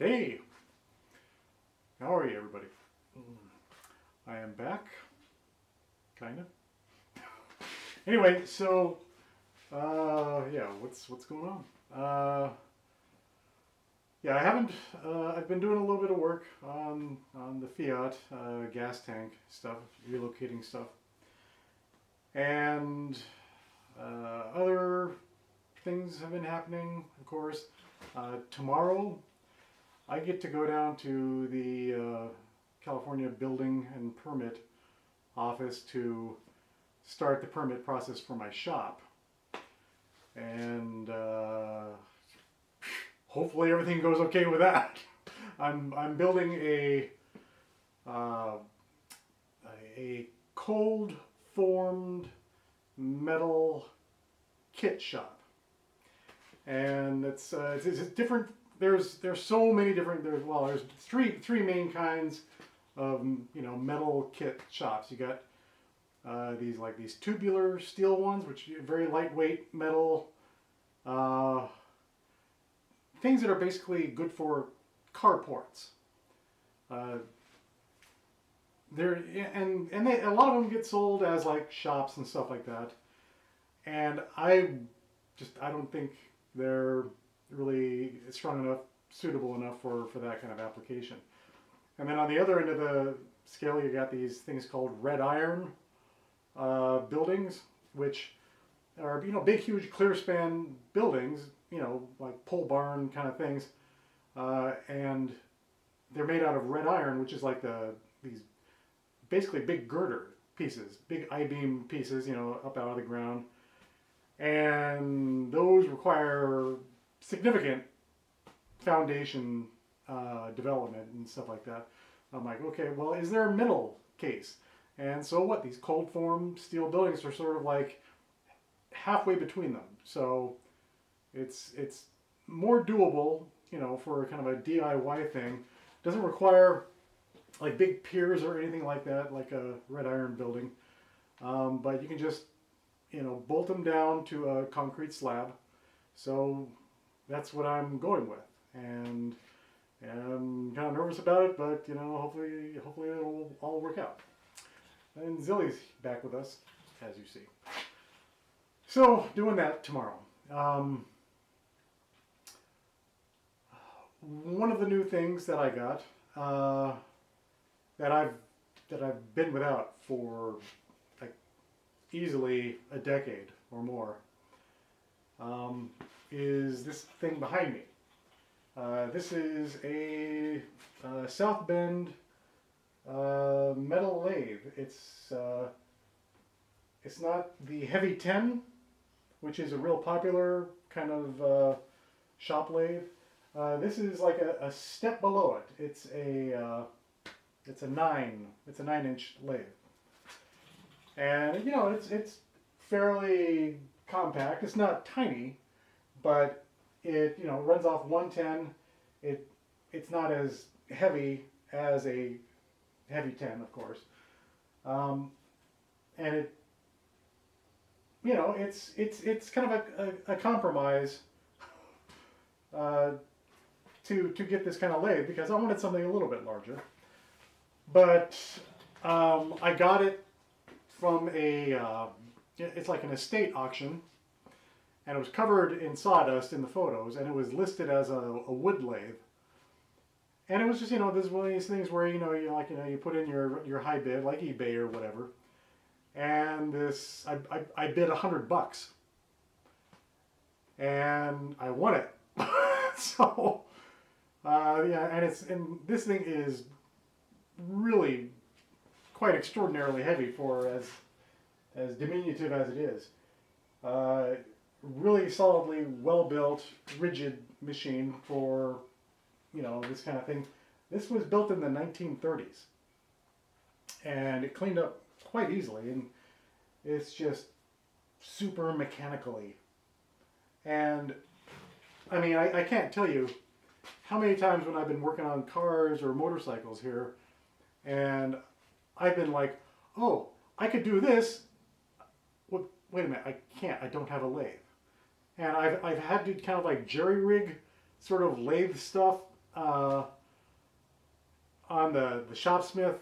Hey, how are you, everybody? I am back, kind of. Anyway, so yeah, what's going on? Yeah, I haven't. I've been doing a little bit of work on the Fiat gas tank stuff, relocating stuff, and other things have been happening. Of course, tomorrow I get to go down to the California Building and Permit office to start the permit process for my shop. And hopefully everything goes okay with that. I'm building uh, a cold formed metal kit shop, and it's different. There's so many different. There's three main kinds of metal kit shops. You got these tubular steel ones, which are very lightweight metal uh, things that are basically good for carports. Uh, they're and a lot of them get sold as like shops and stuff like that. And I don't think they're really strong enough, suitable enough for that kind of application. And then on the other end of the scale, you got these things called red iron buildings, which are big, huge, clear span buildings, like pole barn kind of things, and they're made out of red iron, which is like these basically big girder pieces, big I-beam pieces, up out of the ground, and those require significant foundation development and stuff like that. I'm like, okay, well, is there a middle case? And so what? These cold form steel buildings are sort of like halfway between them. So it's more doable, for kind of a DIY thing. Doesn't require like big piers or anything like that, like a red iron building. But you can just, bolt them down to a concrete slab. So that's what I'm going with, and I'm kind of nervous about it, but hopefully it'll all work out. And Zilly's back with us, as you see. So doing that tomorrow. One of the new things that I got that I've been without for like easily a decade or more is this thing behind me. This is a South Bend metal lathe. It's not the Heavy 10, which is a real popular kind of shop lathe. This is like a step below it. It's a 9-inch lathe, and it's fairly compact. It's not tiny, but it runs off 110. It's not as heavy as a Heavy 10, of course, and it's kind of a compromise to get this kind of lathe, because I wanted something a little bit larger. But I got it from it's like an estate auction, and it was covered in sawdust in the photos, and it was listed as a wood lathe. And it was just, this is one of these things where, you put in your high bid, like eBay or whatever. And I bid $100, and I won it. So, yeah, and this thing is really quite extraordinarily heavy for as diminutive as it is. Really solidly well built, rigid machine for this kind of thing. This was built in the 1930s, and it cleaned up quite easily, and it's just super mechanically. And I mean, I can't tell you how many times when I've been working on cars or motorcycles here, and I've been like, oh, I could do this. Well, wait a minute, I can't. I don't have a lathe. And I've had to kind of like jerry rig sort of lathe stuff uh, on the Shopsmith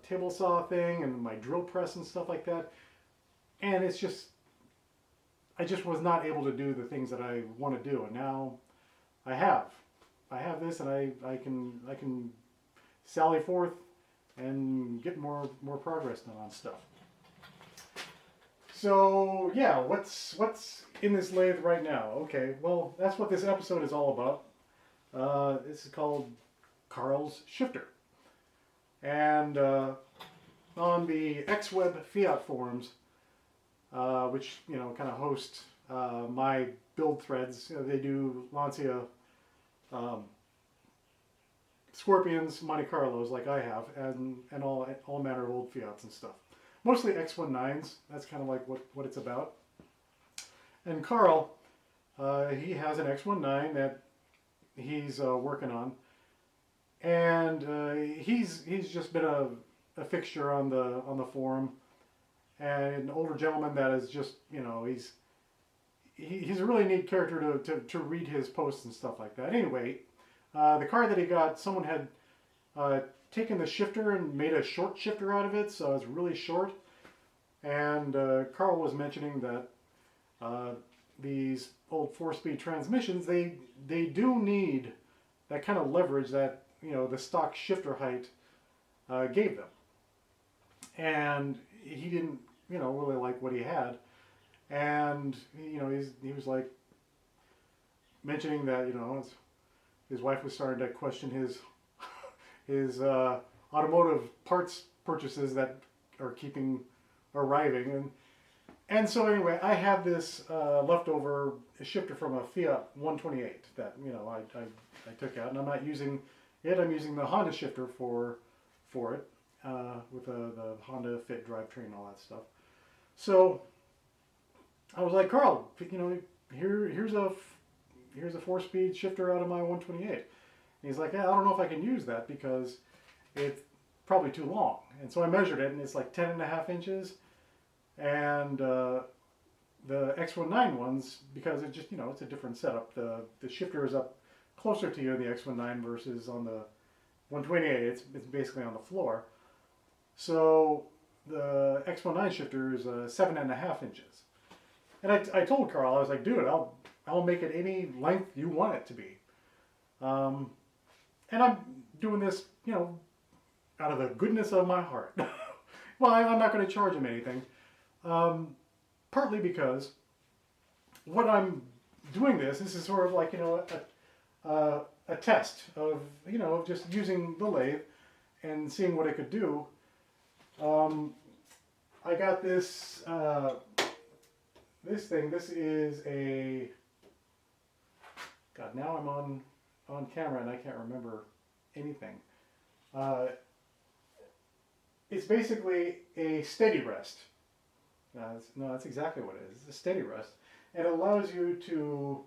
table saw thing and my drill press and stuff like that. And it's just, I just was not able to do the things that I want to do. And now I have. I have this, and I can sally forth and get more progress done on stuff. So yeah, what's in this lathe right now? Okay, well that's what this episode is all about. This is called Carl's Shifter, and on the XWeb Fiat forums, which kind of host my build threads. They do Lancia, Scorpions, Monte Carlos like I have, and all manner of old Fiats and stuff. Mostly X19s. That's kind of like what it's about. And Carl, he has an X19 that he's working on, and he's just been a fixture on the forum, and an older gentleman that is just he's a really neat character to read his posts and stuff like that. Anyway, the car that he got, someone had taken the shifter and made a short shifter out of it, so it's really short. And Carl was mentioning that these old 4-speed transmissions, they do need that kind of leverage that the stock shifter height gave them. And he didn't really like what he had, and he was like mentioning that his wife was starting to question his automotive parts purchases that are keeping arriving, and so anyway, I have this leftover shifter from a Fiat 128 that I took out, and I'm not using it. I'm using the Honda shifter for it with the Honda Fit drivetrain and all that stuff. So I was like, Carl, here's a 4-speed shifter out of my 128. And he's like, yeah, I don't know if I can use that because it's probably too long. And so I measured it, and it's like 10.5 inches. And the X19 ones, because it just it's a different setup. The shifter is up closer to you in the X19 versus on the 128. It's basically on the floor. So the X19 shifter is 7.5 inches. And I told Carl, I was like, dude, I'll make it any length you want it to be. And I'm doing this, out of the goodness of my heart. Well, I'm not going to charge him anything. Partly because what I'm doing this is sort of like, a test of, just using the lathe and seeing what it could do. I got this, this thing. This is a, God, now I'm on camera and I can't remember anything. It's basically a steady rest. No, that's exactly what it is. It's a steady rest. And it allows you to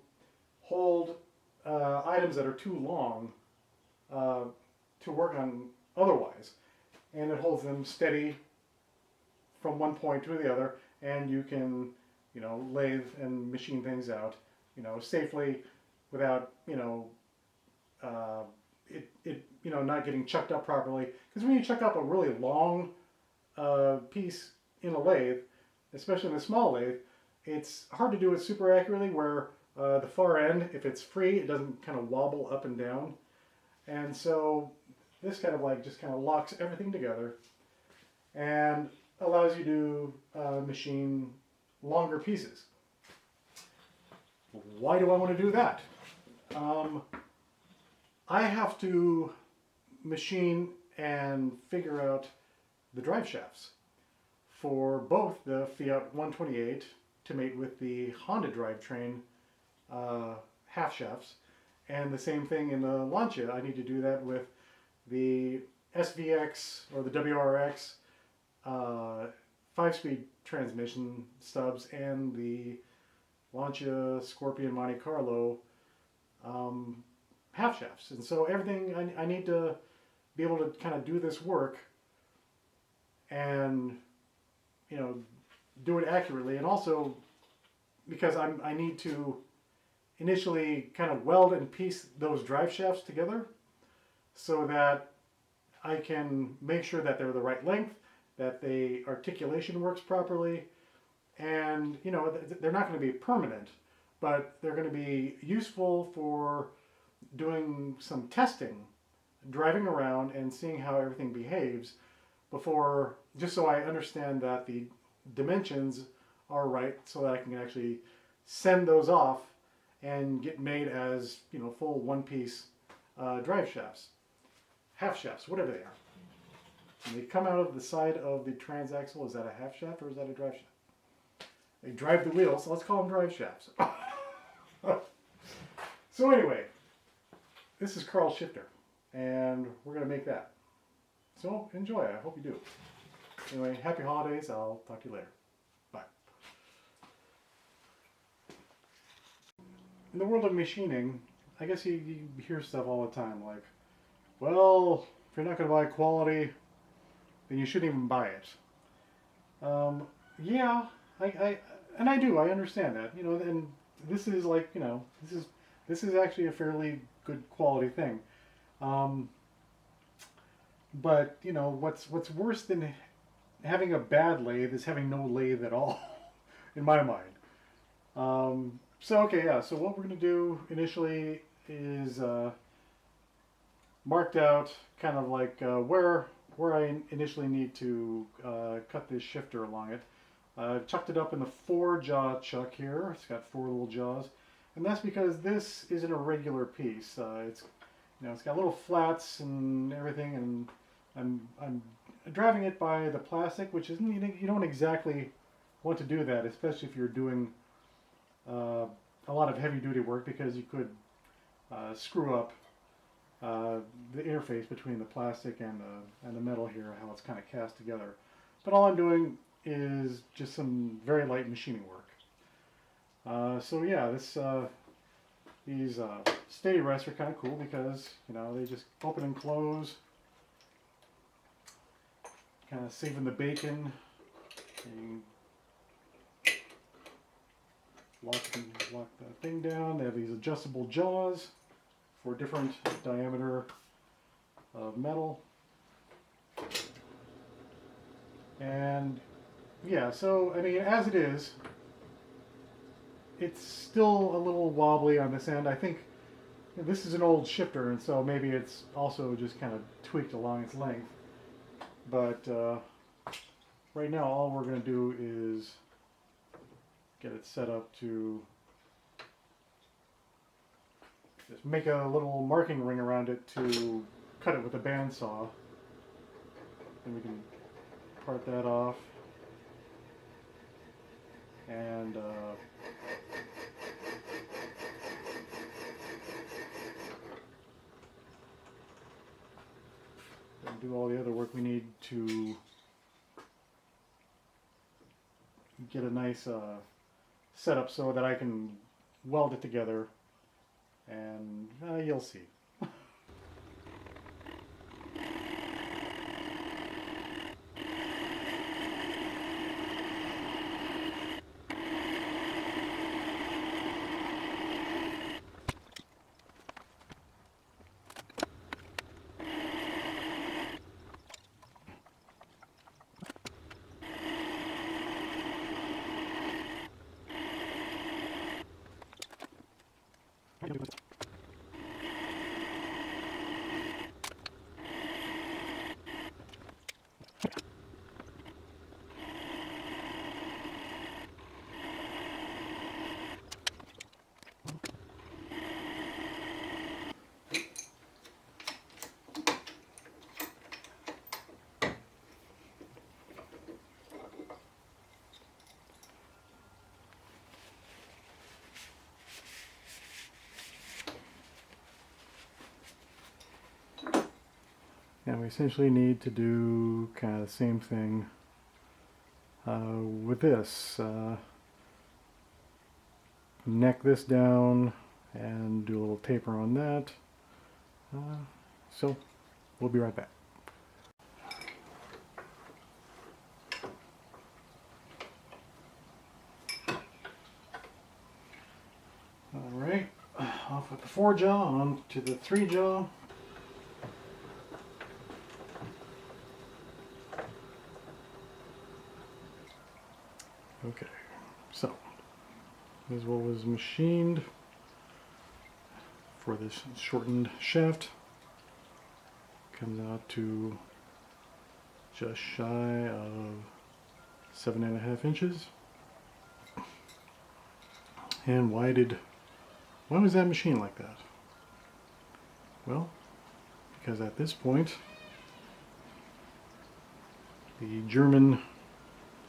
hold items that are too long to work on otherwise. And it holds them steady from one point to the other, and you can, lathe and machine things out, safely without, it not getting chucked up properly. Because when you chuck up a really long piece in a lathe, especially in a small lathe, it's hard to do it super accurately where the far end, if it's free, it doesn't kind of wobble up and down. And so this kind of just locks everything together and allows you to machine longer pieces. Why do I want to do that? I have to machine and figure out the drive shafts for both the Fiat 128 to mate with the Honda drivetrain half shafts, and the same thing in the Lancia. I need to do that with the SVX or the WRX 5-speed transmission stubs and the Lancia Scorpion Monte Carlo half shafts. And so everything, I need to be able to kind of do this work and do it accurately, and also because I need to initially kind of weld and piece those drive shafts together so that I can make sure that they're the right length, that the articulation works properly, and you know, they're not going to be permanent, but they're going to be useful for doing some testing, driving around and seeing how everything behaves before, just so I understand that the dimensions are right so that I can actually send those off and get made as, you know, full one-piece drive shafts, half shafts, whatever they are. And they come out of the side of the transaxle. Is that a half shaft or is that a drive shaft? They drive the wheels, so let's call them drive shafts. So anyway, this is Carl's shifter, and we're going to make that. So enjoy. I hope you do. Anyway, happy holidays. I'll talk to you later. Bye. In the world of machining, I guess you hear stuff all the time like, well, if you're not going to buy quality, then you shouldn't even buy it. Yeah, I do. I understand that. You know, and this is like, you know, this is actually a fairly good quality thing. But you know, what's worse than having a bad lathe is having no lathe at all, in my mind. So okay, yeah. So what we're going to do initially is marked out kind of like where I initially need to cut this shifter along it. I've chucked it up in the 4-jaw chuck here. It's got 4 little jaws, and that's because this is an irregular piece. It's, you know, it's got little flats and everything, and I'm driving it by the plastic, which isn't, you don't exactly want to do that, especially if you're doing a lot of heavy duty work, because you could screw up the interface between the plastic and the metal here, how it's kind of cast together. But all I'm doing is just some very light machining work. So yeah, these steady rests are kind of cool because, you know, they just open and close, kind of saving the bacon. And lock the thing down. They have these adjustable jaws for different diameter of metal. And yeah, so I mean, as it is, it's still a little wobbly on this end. I think this is an old shifter, and so maybe it's also just kind of tweaked along its length. But right now, all we're going to do is get it set up to just make a little marking ring around it to cut it with a bandsaw. Then we can part that off. And do all the other work we need to get a nice setup so that I can weld it together, and you'll see. And we essentially need to do kind of the same thing with this. Neck this down and do a little taper on that. So we'll be right back. All right. 4 jaw on to the 3 jaw. Okay, so this is what was machined for this shortened shaft. Comes out to just shy of 7.5 inches. And why was that machine like that? Well, because at this point, the German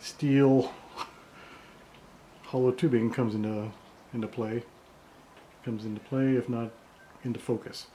steel hollow tubing comes into play. Comes into play, if not into focus.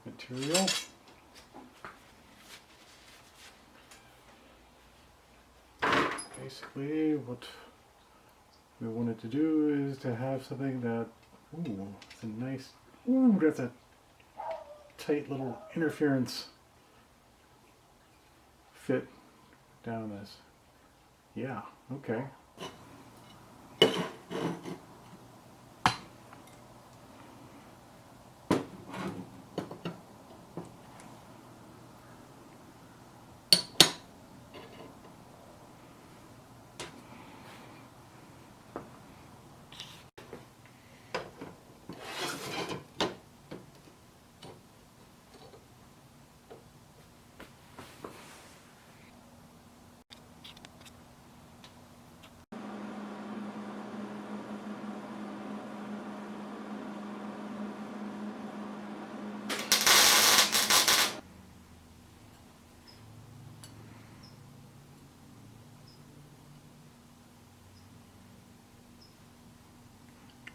Material. Basically, what we wanted to do is to have something that, ooh, it's a nice, ooh, that's a tight little interference fit down this. Yeah, okay.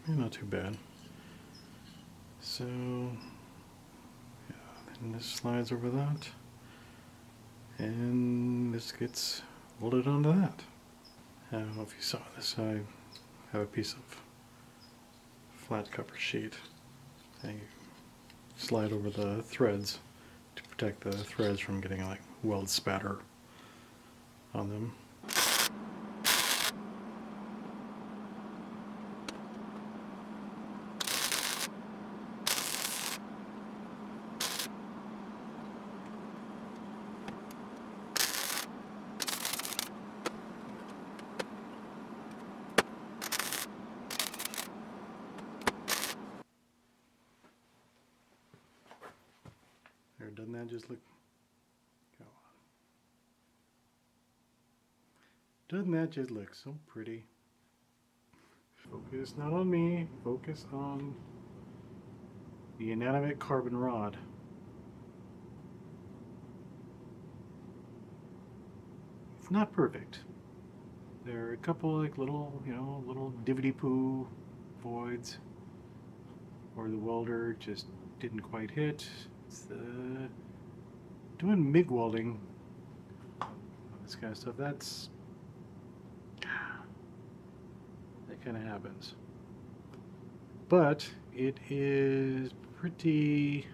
Yeah, not too bad. So, yeah, then this slides over that, and this gets welded onto that. I don't know if you saw this. I have a piece of flat copper sheet, and you slide over the threads to protect the threads from getting like weld spatter on them. There, doesn't that just look, go on. Doesn't that just look so pretty? Focus not on me, focus on the inanimate carbon rod. It's not perfect. There are a couple like little, little divoty-poo voids where the welder just didn't quite hit. It's doing MIG welding, this kind of stuff, that kind of happens. But it is pretty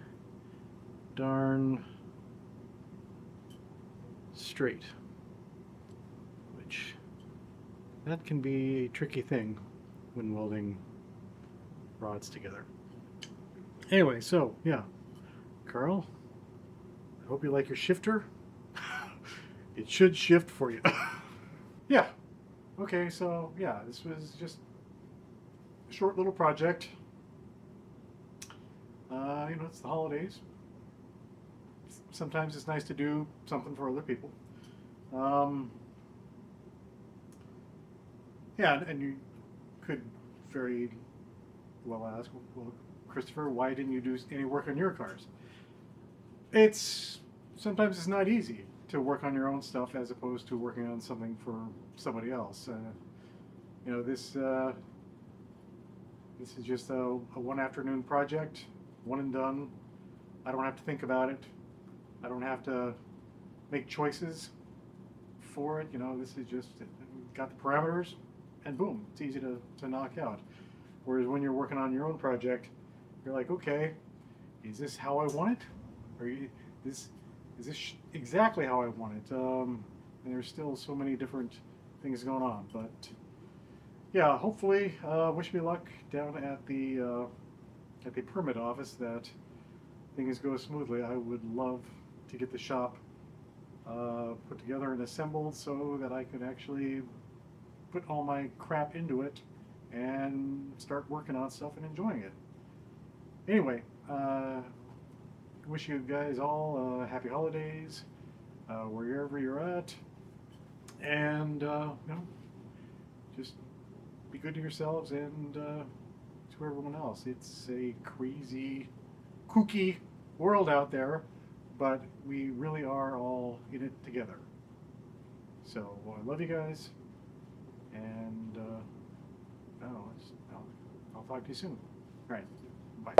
darn straight, which that can be a tricky thing when welding rods together. Anyway, so yeah, Carl, I hope you like your shifter. It should shift for you. Yeah. Okay, so yeah, this was just a short little project. It's the holidays. Sometimes it's nice to do something for other people. Yeah, and you could very well ask, well, Christopher, why didn't you do any work on your cars? Sometimes it's not easy to work on your own stuff as opposed to working on something for somebody else. You know, this is just a one afternoon project, one and done. I don't have to think about it. I don't have to make choices for it. You know, this is just got the parameters, and boom, it's easy to knock out. Whereas when you're working on your own project, you're like, okay, is this how I want it? Or is this exactly how I want it? And there's still so many different things going on. But yeah, hopefully, wish me luck down at the permit office that things go smoothly. I would love to get the shop put together and assembled so that I could actually put all my crap into it and start working on stuff and enjoying it. Anyway, wish you guys all happy holidays wherever you're at, and you know, just be good to yourselves and to everyone else. It's a crazy, kooky world out there, but we really are all in it together. So I love you guys, and I'll talk to you soon. All right, bye.